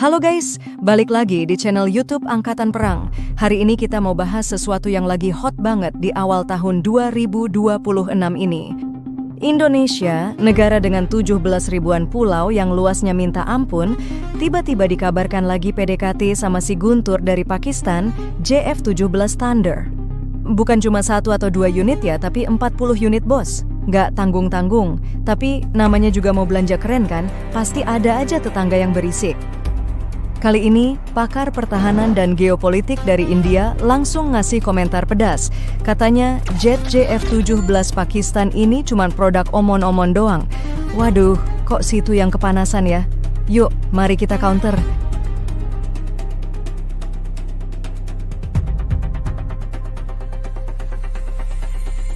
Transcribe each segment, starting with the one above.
Halo guys, balik lagi di channel YouTube Angkatan Perang. Hari ini kita mau bahas sesuatu yang lagi hot banget di awal tahun 2026 ini. Indonesia, negara dengan 17 ribuan pulau yang luasnya minta ampun, tiba-tiba dikabarkan lagi PDKT sama si Guntur dari Pakistan, JF-17 Thunder. Bukan cuma 1 atau 2 unit ya, tapi 40 unit bos. Nggak tanggung-tanggung, tapi namanya juga mau belanja keren kan, pasti ada aja tetangga yang berisik. Kali ini, pakar pertahanan dan geopolitik dari India langsung ngasih komentar pedas. Katanya, jet JF-17 Pakistan ini cuma produk omon-omon doang. Waduh, kok situ yang kepanasan ya? Yuk, mari kita counter.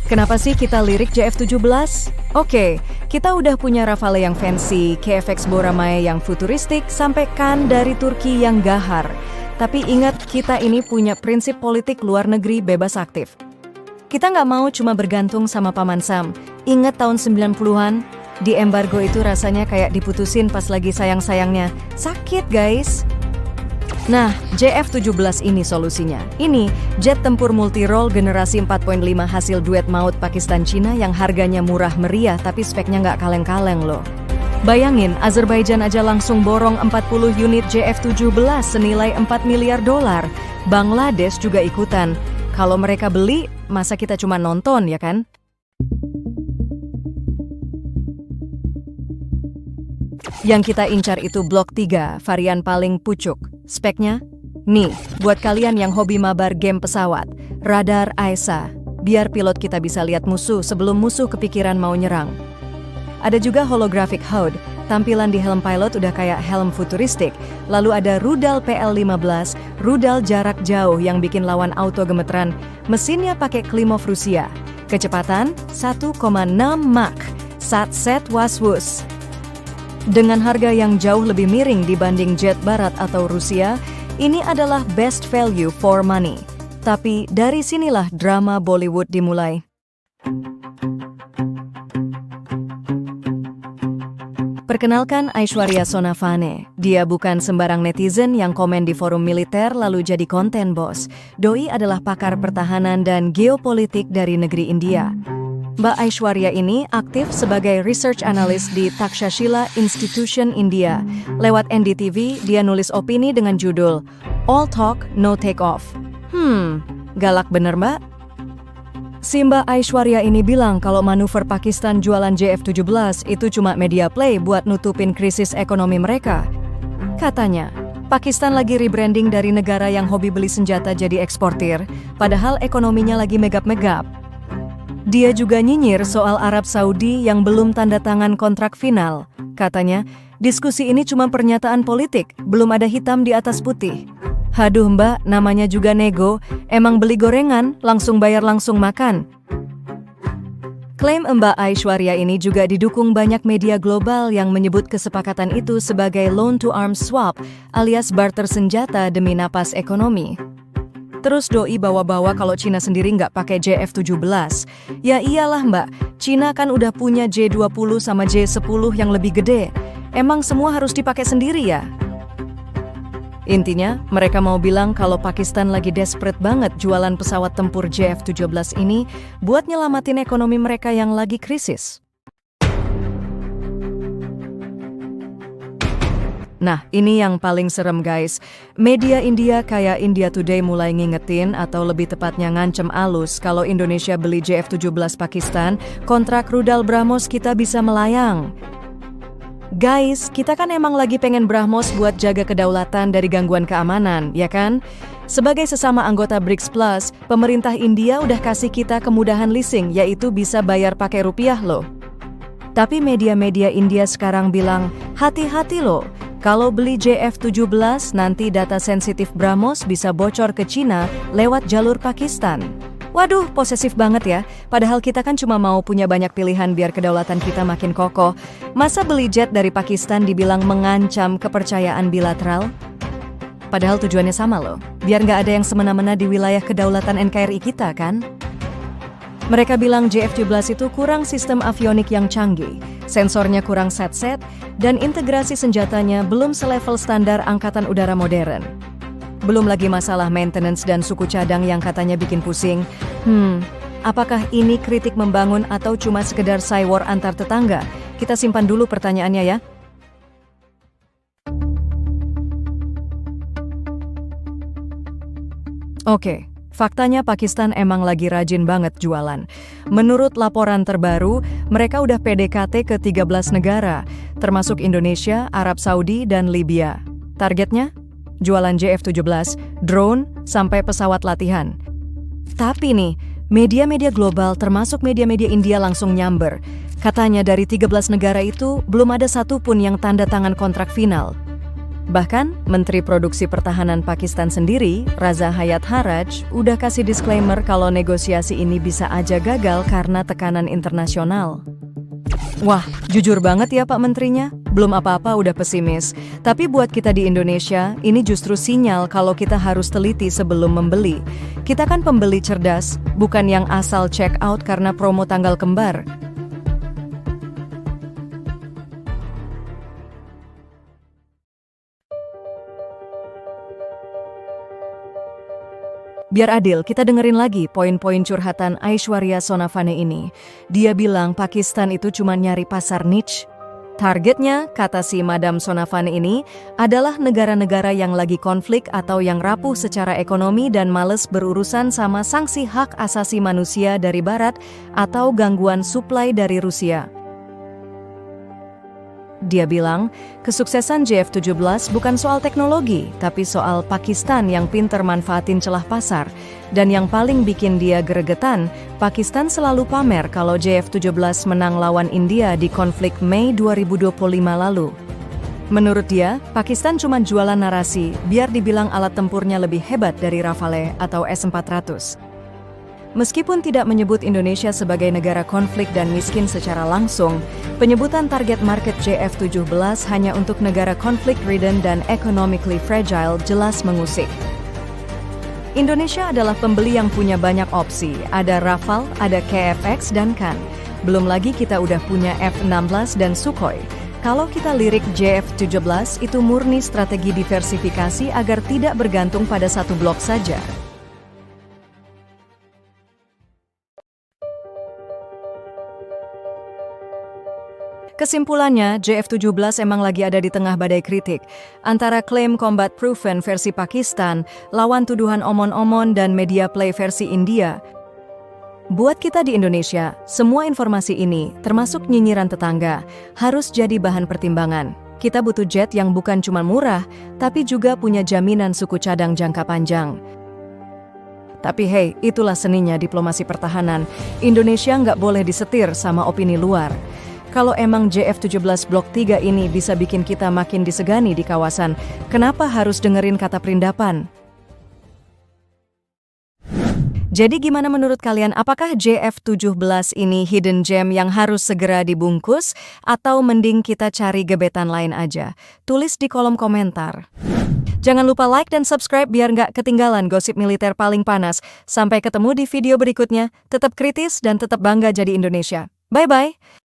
Kenapa sih kita lirik JF-17? Oke, kita udah punya Rafale yang fancy, KFX Boramae yang futuristik, sampai Kan dari Turki yang gahar. Tapi ingat, kita ini punya prinsip politik luar negeri bebas aktif. Kita nggak mau cuma bergantung sama Paman Sam. Ingat tahun 90-an? Di embargo itu rasanya kayak diputusin pas lagi sayang-sayangnya. Sakit guys! Nah, JF-17 ini solusinya. Ini jet tempur multi-role generasi 4.5 hasil duet maut Pakistan-Cina yang harganya murah meriah tapi speknya nggak kaleng-kaleng loh. Bayangin, Azerbaijan aja langsung borong 40 unit JF-17 senilai 4 miliar dolar. Bangladesh juga ikutan. Kalau mereka beli, masa kita cuma nonton ya kan? Yang kita incar itu Block 3, varian paling pucuk. Speknya? Nih, buat kalian yang hobi mabar game pesawat, radar AESA, biar pilot kita bisa lihat musuh sebelum musuh kepikiran mau nyerang. Ada juga holographic HUD, tampilan di helm pilot udah kayak helm futuristik. Lalu ada rudal PL-15, rudal jarak jauh yang bikin lawan auto gemeteran. Mesinnya pakai Klimov Rusia. Kecepatan 1,6 Mach, sat-set was-wus. Dengan harga yang jauh lebih miring dibanding jet barat atau Rusia, ini adalah best value for money. Tapi dari sinilah drama Bollywood dimulai. Perkenalkan Aishwarya Sonavane. Dia bukan sembarang netizen yang komen di forum militer lalu jadi konten bos. Doi adalah pakar pertahanan dan geopolitik dari negeri India. Mbak Aishwarya ini aktif sebagai research analyst di Takshashila Institution India. Lewat NDTV, dia nulis opini dengan judul All Talk, No Take Off. Galak bener mbak? Si Mbak Aishwarya ini bilang kalau manuver Pakistan jualan JF-17 itu cuma media play buat nutupin krisis ekonomi mereka. Katanya, Pakistan lagi rebranding dari negara yang hobi beli senjata jadi eksportir, padahal ekonominya lagi megap-megap. Dia juga nyinyir soal Arab Saudi yang belum tanda tangan kontrak final. Katanya, diskusi ini cuma pernyataan politik, belum ada hitam di atas putih. Haduh mbak, namanya juga nego, emang beli gorengan, langsung bayar langsung makan. Klaim Mbak Aishwarya ini juga didukung banyak media global yang menyebut kesepakatan itu sebagai loan to arms swap, alias barter senjata demi napas ekonomi. Terus doi bawa-bawa kalau Cina sendiri nggak pakai JF-17. Ya iyalah mbak, Cina kan udah punya J-20 sama J-10 yang lebih gede. Emang semua harus dipakai sendiri ya? Intinya, mereka mau bilang kalau Pakistan lagi desperate banget jualan pesawat tempur JF-17 ini buat nyelamatin ekonomi mereka yang lagi krisis. Nah, ini yang paling serem guys. Media India kayak India Today mulai ngingetin atau lebih tepatnya ngancem alus kalau Indonesia beli JF-17 Pakistan, kontrak rudal BrahMos kita bisa melayang. Guys, kita kan emang lagi pengen BrahMos buat jaga kedaulatan dari gangguan keamanan, ya kan? Sebagai sesama anggota BRICS Plus, pemerintah India udah kasih kita kemudahan leasing, yaitu bisa bayar pakai rupiah loh. Tapi media-media India sekarang bilang, hati-hati loh. Kalau beli JF-17, nanti data sensitif BrahMos bisa bocor ke Cina lewat jalur Pakistan. Waduh, posesif banget ya. Padahal kita kan cuma mau punya banyak pilihan biar kedaulatan kita makin kokoh. Masa beli jet dari Pakistan dibilang mengancam kepercayaan bilateral? Padahal tujuannya sama loh. Biar nggak ada yang semena-mena di wilayah kedaulatan NKRI kita kan? Mereka bilang JF-17 itu kurang sistem avionik yang canggih, sensornya kurang set-set, dan integrasi senjatanya belum selevel standar angkatan udara modern. Belum lagi masalah maintenance dan suku cadang yang katanya bikin pusing. Apakah ini kritik membangun atau cuma sekedar cywar antar tetangga? Kita simpan dulu pertanyaannya ya. Oke, faktanya Pakistan emang lagi rajin banget jualan. Menurut laporan terbaru, mereka udah PDKT ke 13 negara, termasuk Indonesia, Arab Saudi, dan Libya. Targetnya? Jualan JF-17, drone, sampai pesawat latihan. Tapi nih, media-media global termasuk media-media India langsung nyamber. Katanya dari 13 negara itu belum ada satupun yang tanda tangan kontrak final. Bahkan, Menteri Produksi Pertahanan Pakistan sendiri, Raza Hayat Haraj, udah kasih disclaimer kalau negosiasi ini bisa aja gagal karena tekanan internasional. Wah, jujur banget ya Pak Menterinya, belum apa-apa udah pesimis. Tapi buat kita di Indonesia, ini justru sinyal kalau kita harus teliti sebelum membeli. Kita kan pembeli cerdas, bukan yang asal check out karena promo tanggal kembar. Biar adil, kita dengerin lagi poin-poin curhatan Aishwarya Sonavane ini. Dia bilang Pakistan itu cuma nyari pasar niche. Targetnya, kata si Madam Sonavane ini, adalah negara-negara yang lagi konflik atau yang rapuh secara ekonomi dan males berurusan sama sanksi hak asasi manusia dari Barat atau gangguan suplai dari Rusia. Dia bilang, kesuksesan JF-17 bukan soal teknologi, tapi soal Pakistan yang pinter manfaatin celah pasar. Dan yang paling bikin dia gregetan, Pakistan selalu pamer kalau JF-17 menang lawan India di konflik Mei 2025 lalu. Menurut dia, Pakistan cuma jualan narasi biar dibilang alat tempurnya lebih hebat dari Rafale atau S-400. Meskipun tidak menyebut Indonesia sebagai negara konflik dan miskin secara langsung, penyebutan target market JF-17 hanya untuk negara konflik-ridden dan economically fragile jelas mengusik. Indonesia adalah pembeli yang punya banyak opsi, ada Rafale, ada KFX dan KAN. Belum lagi kita udah punya F-16 dan Sukhoi. Kalau kita lirik JF-17 itu murni strategi diversifikasi agar tidak bergantung pada satu blok saja. Kesimpulannya, JF-17 emang lagi ada di tengah badai kritik. Antara klaim combat proven versi Pakistan, lawan tuduhan omon-omon dan media play versi India. Buat kita di Indonesia, semua informasi ini, termasuk nyinyiran tetangga, harus jadi bahan pertimbangan. Kita butuh jet yang bukan cuma murah, tapi juga punya jaminan suku cadang jangka panjang. Tapi hey, itulah seninya diplomasi pertahanan. Indonesia nggak boleh disetir sama opini luar. Kalau emang JF-17 Blok 3 ini bisa bikin kita makin disegani di kawasan, kenapa harus dengerin kata perindapan? Jadi gimana menurut kalian, apakah JF-17 ini hidden gem yang harus segera dibungkus, atau mending kita cari gebetan lain aja? Tulis di kolom komentar. Jangan lupa like dan subscribe biar nggak ketinggalan gosip militer paling panas. Sampai ketemu di video berikutnya, tetap kritis dan tetap bangga jadi Indonesia. Bye-bye!